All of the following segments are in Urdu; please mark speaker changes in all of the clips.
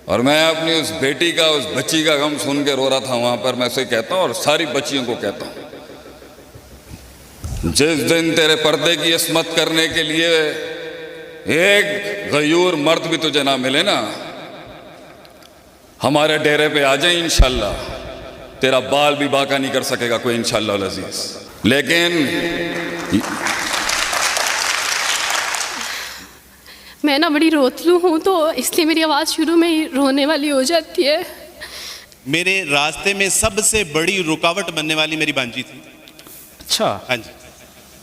Speaker 1: اور میں اپنی اس بیٹی کا، اس بچی کا غم سن کے رو رہا تھا وہاں پر. میں اسے کہتا ہوں اور ساری بچیوں کو کہتا ہوں، جس دن تیرے پردے کی عصمت کرنے کے لیے ایک غیور مرد بھی تجھے نہ ملے نا، ہمارے ڈیرے پہ آ جائیں انشاءاللہ. تیرا بال بھی باقا نہیں کر سکے گا کوئی انشاءاللہ العزیز. لیکن
Speaker 2: میں نا بڑی روتلو ہوں، تو اس لیے میری آواز شروع میں ہی رونے والی ہو جاتی ہے.
Speaker 3: میرے راستے میں سب سے بڑی رکاوٹ بننے والی میری بانجی تھی.
Speaker 4: اچھا.
Speaker 3: ہاں جی.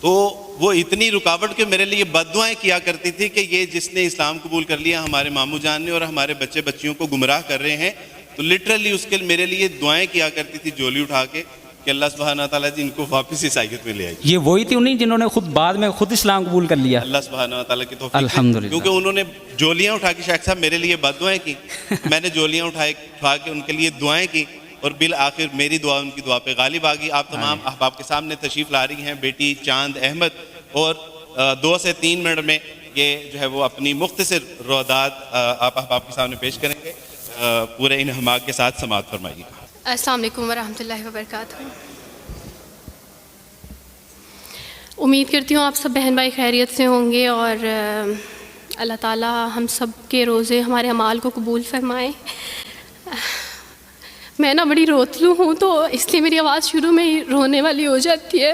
Speaker 3: تو وہ اتنی رکاوٹ کہ میرے لیے بد دعائیں کیا کرتی تھی کہ یہ جس نے اسلام قبول کر لیا ہمارے ماموں جان نے اور ہمارے بچے بچیوں کو گمراہ کر رہے ہیں، تو لٹرلی اس کے میرے لیے دعائیں کیا کرتی تھی جولی اٹھا کے کہ اللہ سبحانہ تعالیٰ جی ان کو واپس عیسائیت میں لے آئے.
Speaker 4: یہ وہی تھی انہیں جنہوں نے خود بعد میں خود اسلام قبول کر لیا.
Speaker 3: اللہ سبحانہ تعالیٰ کی توفیق سے.
Speaker 4: الحمدللہ.
Speaker 3: کیونکہ انہوں نے جولیاں اٹھا کے شیخ صاحب میرے لیے بد دعائیں کی، میں نے جولیاں اٹھا کے ان کے لیے دعائیں کی، اور بالآخر میری دعا ان کی دعا پہ غالب آ گئی. آپ تمام احباب کے سامنے تشریف لا رہی ہیں بیٹی چاند احمد، اور 2 سے 3 منٹ میں یہ جو ہے وہ اپنی مختصر روادات آپ احباب کے سامنے پیش کریں گے. پورے انہماک کے ساتھ سماعت فرمائیے.
Speaker 2: السلام علیکم ورحمۃ اللہ وبرکاتہ. امید کرتی ہوں آپ سب بہن بھائی خیریت سے ہوں گے، اور اللہ تعالیٰ ہم سب کے روزے ہمارے اعمال کو قبول فرمائے. میں نا بڑی روتلو ہوں، تو اس لیے میری آواز شروع میں ہی رونے والی ہو جاتی ہے.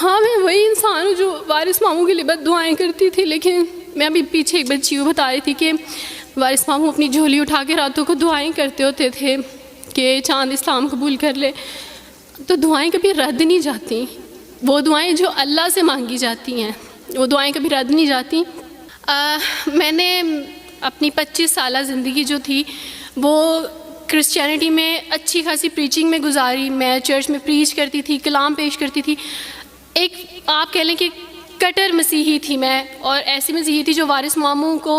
Speaker 2: ہاں، میں وہی انسان ہوں جو وارث ماموں کے لیے بد دعائیں کرتی تھی، لیکن میں ابھی پیچھے ایک بچی کو بتا رہی تھی کہ وارث ماموں اپنی جھولی اٹھا کے راتوں کو دعائیں کرتے ہوتے تھے کہ چاند اسلام قبول کر لے. تو دعائیں کبھی رد نہیں جاتی، وہ دعائیں جو اللہ سے مانگی جاتی ہیں وہ دعائیں کبھی رد نہیں جاتی. میں نے اپنی 25 سالہ زندگی جو تھی وہ کرسچینٹی میں اچھی خاصی پریچنگ میں گزاری. میں چرچ میں پریچ کرتی تھی، کلام پیش کرتی تھی. ایک آپ کہہ لیں کہ کٹر مسیحی تھی میں، اور ایسی مسیحی تھی جو وارث ماموں کو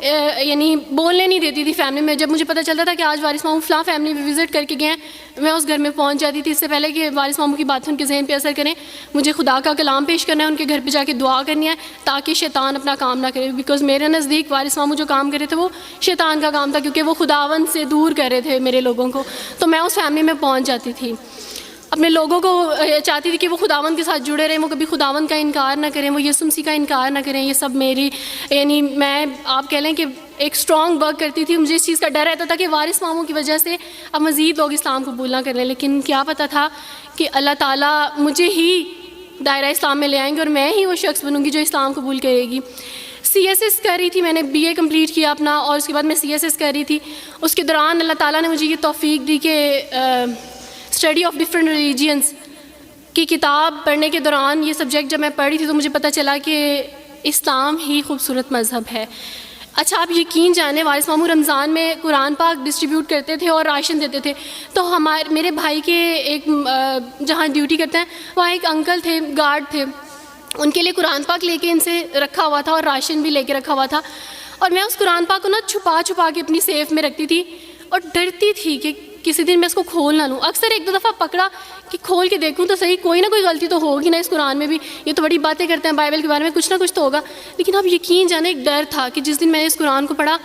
Speaker 2: یعنی بولنے نہیں دیتی تھی فیملی میں. جب مجھے پتہ چلتا تھا کہ آج وارث ماموں فلاں فیملی میں وزٹ کر کے گئے ہیں، میں اس گھر میں پہنچ جاتی تھی. اس سے پہلے کہ وارث ماموں کی باتیں ان کے ذہن پہ اثر کریں، مجھے خدا کا کلام پیش کرنا ہے، ان کے گھر پہ جا کے دعا کرنی ہے تاکہ شیطان اپنا کام نہ کرے. بیکاز میرے نزدیک وارث ماموں جو کام کر رہے تھے وہ شیطان کا کام تھا، کیونکہ وہ خداوند سے دور کر رہے تھے میرے لوگوں کو. تو میں اس فیملی میں پہنچ جاتی تھی، اپنے لوگوں کو چاہتی تھی کہ وہ خداوند کے ساتھ جڑے رہیں، وہ کبھی خداوند کا انکار نہ کریں، وہ یسوع مسیح کا انکار نہ کریں. یہ سب میری یعنی میں آپ کہہ لیں کہ ایک اسٹرانگ ورک کرتی تھی. مجھے اس چیز کا ڈر رہتا تھا کہ وارث ماموں کی وجہ سے اب مزید لوگ اسلام قبول نہ کر لیں. لیکن کیا پتہ تھا کہ اللہ تعالیٰ مجھے ہی دائرہ اسلام میں لے آئیں گے اور میں ہی وہ شخص بنوں گی جو اسلام قبول کرے گی. CSS کر رہی تھی، میں نے BA کمپلیٹ کیا اپنا، اور اس کے بعد میں CSS کر رہی تھی. اس کے دوران اللہ تعالیٰ نے مجھے یہ توفیق دی کہ اسٹڈی آف ڈفرینٹ ریلیجنس کی کتاب پڑھنے کے دوران یہ سبجیکٹ جب میں پڑھ رہی تھی تو مجھے پتہ چلا کہ اسلام ہی خوبصورت مذہب ہے. اچھا، آپ یقین جانیں وارث ماموں رمضان میں قرآن پاک ڈسٹریبیوٹ کرتے تھے اور راشن دیتے تھے. تو میرے بھائی کے ایک جہاں ڈیوٹی کرتے ہیں وہاں ایک انکل تھے، گارڈ تھے، ان کے لیے قرآن پاک لے کے ان سے رکھا ہوا تھا اور راشن بھی لے کے رکھا ہوا تھا. اور میں اس قرآن پاک کو نا چھپا کے اپنی سیف میں رکھتی تھی اور ڈرتی تھی کہ کسی دن میں اس کو کھول نہ لوں. اکثر ایک دو دفعہ پکڑا کہ کھول کے دیکھوں تو صحیح، کوئی نہ کوئی غلطی تو ہوگی نا اس قرآن میں بھی، یہ تو بڑی باتیں کرتے ہیں بائبل کے بارے میں، کچھ نہ کچھ تو ہوگا. لیکن اب یقین جانے ایک ڈر تھا کہ جس دن میں نے اس قرآن کو پڑھا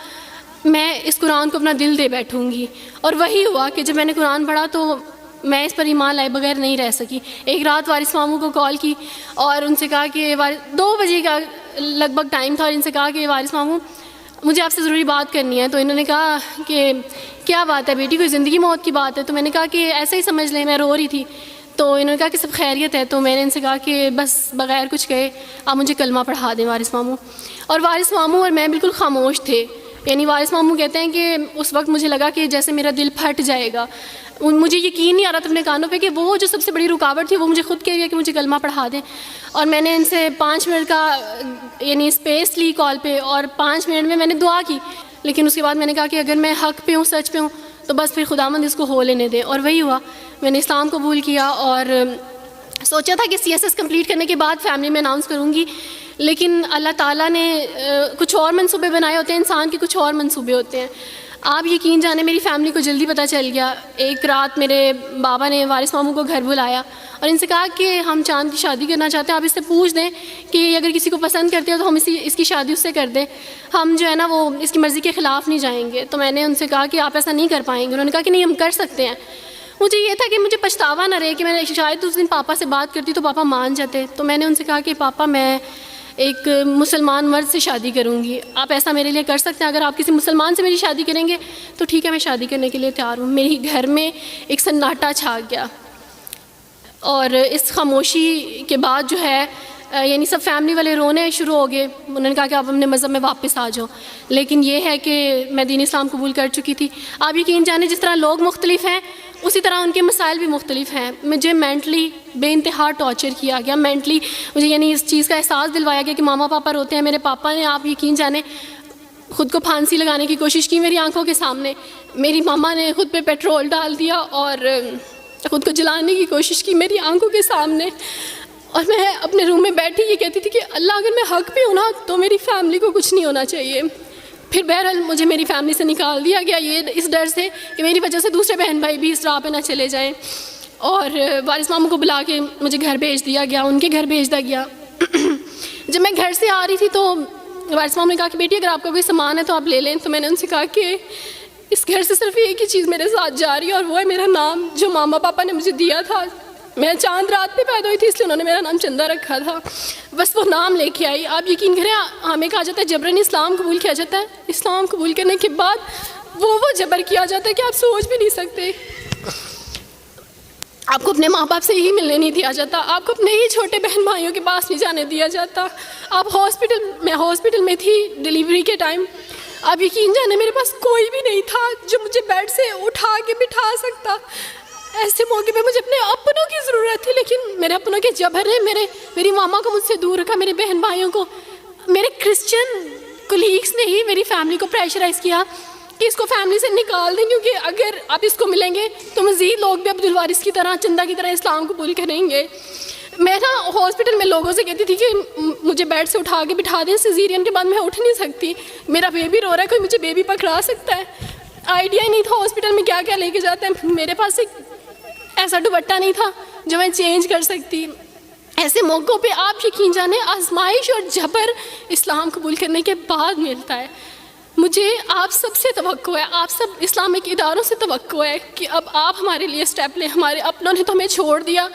Speaker 2: میں اس قرآن کو اپنا دل دے بیٹھوں گی. اور وہی ہوا کہ جب میں نے قرآن پڑھا تو میں اس پر ایمان لائے بغیر نہیں رہ سکی. ایک رات وارث ماموں کو کال کی اور ان سے کہا کہ 2 بجے کا لگ بھگ ٹائم تھا، اور ان سے کہا کہ وارث ماموں مجھے آپ سے ضروری بات کرنی ہے. تو انہوں نے کہا کہ کیا بات ہے بیٹی، کوئی زندگی موت کی بات ہے؟ تو میں نے کہا کہ ایسا ہی سمجھ لیں، میں رو رہی تھی. تو انہوں نے کہا کہ سب خیریت ہے. تو میں نے ان سے کہا کہ بس بغیر کچھ کہے آپ مجھے کلمہ پڑھا دیں وارث ماموں. اور وارث ماموں اور میں بالکل خاموش تھے. یعنی وارث ماموں کہتے ہیں کہ اس وقت مجھے لگا کہ جیسے میرا دل پھٹ جائے گا. مجھے یقین نہیں آ رہا تھا اپنے کانوں پہ کہ وہ جو سب سے بڑی رکاوٹ تھی وہ مجھے خود کہہ دیا کہ مجھے کلمہ پڑھا دیں. اور میں نے ان سے 5 منٹ کا یعنی اسپیس لی کال پہ، اور 5 منٹ میں میں نے دعا کی. لیکن اس کے بعد میں نے کہا کہ اگر میں حق پہ ہوں، سچ پہ ہوں، تو بس پھر خداوند اس کو ہو لینے دے. اور وہی ہوا، میں نے اسلام قبول کیا اور سوچا تھا کہ CSS کمپلیٹ کرنے کے بعد فیملی میں اناؤنس کروں گی. لیکن اللہ تعالیٰ نے کچھ اور منصوبے بنائے ہوتے ہیں، انسان کے کچھ اور منصوبے ہوتے ہیں. آپ یقین جانے میری فیملی کو جلدی پتہ چل گیا. ایک رات میرے بابا نے وارث ماموں کو گھر بلایا اور ان سے کہا کہ ہم چاند کی شادی کرنا چاہتے ہیں, آپ اس سے پوچھ دیں کہ اگر کسی کو پسند کرتے ہو تو ہم اس کی شادی اس سے کر دیں, ہم جو ہے نا وہ اس کی مرضی کے خلاف نہیں جائیں گے. تو میں نے ان سے کہا کہ آپ ایسا نہیں کر پائیں گے. انہوں نے کہا کہ نہیں ہم کر سکتے ہیں. مجھے یہ تھا کہ مجھے پچھتاوا نہ رہے کہ میں شاید اس دن پاپا سے بات کرتی تو پاپا مان جاتے. تو میں نے ان سے کہا کہ پاپا میں ایک مسلمان مرد سے شادی کروں گی, آپ ایسا میرے لیے کر سکتے ہیں؟ اگر آپ کسی مسلمان سے میری شادی کریں گے تو ٹھیک ہے, میں شادی کرنے کے لیے تیار ہوں. میری گھر میں ایک سناٹا چھا گیا اور اس خاموشی کے بعد جو ہے یعنی سب فیملی والے رونے شروع ہو گئے. انہوں نے کہا کہ آپ اپنے مذہب میں واپس آ جاؤ. لیکن یہ ہے کہ میں دین اسلام قبول کر چکی تھی. آپ یقین جانیں جس طرح لوگ مختلف ہیں اسی طرح ان کے مسائل بھی مختلف ہیں. مجھے مینٹلی بے انتہا ٹارچر کیا گیا. مینٹلی مجھے یعنی اس چیز کا احساس دلوایا گیا کہ ماما پاپا روتے ہیں. میرے پاپا نے آپ یقین جانیں خود کو پھانسی لگانے کی کوشش کی میری آنکھوں کے سامنے. میری ماما نے خود پہ پیٹرول ڈال دیا اور خود کو جلانے کی کوشش کی میری آنکھوں کے سامنے. اور میں اپنے روم میں بیٹھی یہ کہتی تھی کہ اللہ اگر میں حق پہ ہوں نا تو میری فیملی کو کچھ نہیں ہونا چاہیے. پھر بہرحال مجھے میری فیملی سے نکال دیا گیا یہ اس ڈر سے کہ میری وجہ سے دوسرے بہن بھائی بھی اس راہ پہ نہ چلے جائیں. اور وارث ماموں کو بلا کے مجھے گھر بھیج دیا گیا, ان کے گھر بھیج دیا گیا. جب میں گھر سے آ رہی تھی تو وارث ماموں نے کہا کہ بیٹی اگر آپ کا کوئی سامان ہے تو آپ لے لیں. تو میں نے ان سے کہا کہ اس گھر سے صرف ایک ہی چیز میرے ساتھ جا رہی ہے اور وہ ہے میرا نام جو ماما پاپا نے مجھے دیا تھا. میں چاند رات پہ پیدا ہوئی تھی اس لیے انہوں نے میرا نام چندہ رکھا تھا. بس وہ نام لے کے آئی. آپ یقین کریں ہمیں کہا جاتا ہے جبراً اسلام قبول کیا جاتا ہے. اسلام قبول کرنے کے بعد وہ جبر کیا جاتا ہے کہ آپ سوچ بھی نہیں سکتے. آپ کو اپنے ماں باپ سے ہی ملنے نہیں دیا جاتا, آپ کو اپنے ہی چھوٹے بہن بھائیوں کے پاس نہیں جانے دیا جاتا. آپ ہاسپٹل میں تھی ڈیلیوری کے ٹائم. آپ یقین جانے میرے پاس کوئی بھی نہیں تھا جو مجھے بیڈ سے اٹھا کے بٹھا سکتا. ایسے موقع پہ مجھے اپنے اپنوں کی ضرورت تھی لیکن میرے اپنوں کے جبر نے میری ماما کو مجھ سے دور رکھا. میرے بہن بھائیوں کو میرے کرسچن کولیگس نے ہی میری فیملی کو پریشرائز کیا کہ اس کو فیملی سے نکال دیں کیونکہ اگر آپ اس کو ملیں گے تو مزید لوگ بھی عبدالوارث کی طرح چندہ کی طرح اسلام قبول کریں گے. میں نا ہاسپٹل میں لوگوں سے کہتی تھی کہ مجھے بیڈ سے اٹھا کے بٹھا دیں, سیزیرین کے بعد میں اٹھ نہیں سکتی, میرا بیبی رو رہا ہے, کوئی مجھے بیبی پکڑا سکتا ہے. آئیڈیا ہی نہیں تھا ہاسپٹل میں کیا کیا لے کے جاتے ہیں. میرے پاس ایک ایسا دوپٹہ نہیں تھا جو میں چینج کر سکتی. ایسے موقعوں پہ آپ یقین جانیں آزمائش اور جبر اسلام قبول کرنے کے بعد ملتا ہے. مجھے آپ سب سے توقع ہے, آپ سب اسلامک اداروں سے توقع ہے کہ اب آپ ہمارے لیے اسٹیپ لیں. ہمارے اپنوں نے تو ہمیں چھوڑ دیا,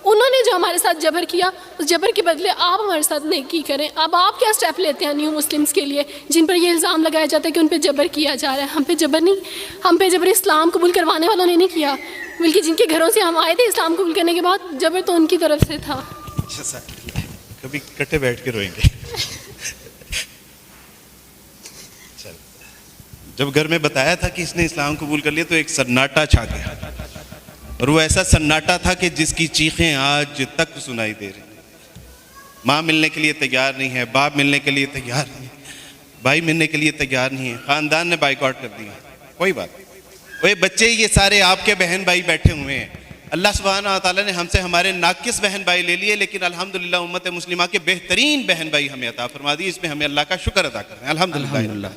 Speaker 2: انہوں نے جو ہمارے ساتھ جبر کیا اس جبر کے بدلے آپ ہمارے ساتھ نیکی کریں. اب آپ کیا اسٹیپ لیتے ہیں نیو مسلمس کے لیے جن پر یہ الزام لگایا جاتا ہے کہ ان پہ جبر کیا جا رہا ہے؟ ہم پہ جبر نہیں, ہم پہ جبر اسلام قبول کروانے والوں نے نہیں کیا, بلکہ جن کے گھروں سے ہم آئے تھے اسلام قبول کرنے کے بعد جبر تو ان کی طرف سے تھا.
Speaker 3: کبھی کٹے بیٹھ کے روئیں گے. جب گھر میں بتایا تھا کہ اس نے اسلام قبول کر لیا تو ایک سناٹا چھا گیا, اور وہ ایسا سناٹا تھا کہ جس کی چیخیں آج تک سنائی دے رہی. ماں ملنے کے لیے تیار نہیں ہے, باپ ملنے کے لیے تیار نہیں ہے, بھائی ملنے کے لیے تیار نہیں ہے, خاندان نے بائیکاٹ کر دیا. کوئی بات وہ بچے یہ سارے آپ کے بہن بھائی بیٹھے ہوئے ہیں. اللہ سبحانہ و تعالیٰ نے ہم سے ہمارے ناقص بہن بھائی لے لیے, لیکن الحمدللہ امت مسلمہ کے بہترین بہن بھائی ہمیں عطا فرما دی. اس میں ہمیں اللہ کا شکر ادا کرنا ہے. الحمدللہ.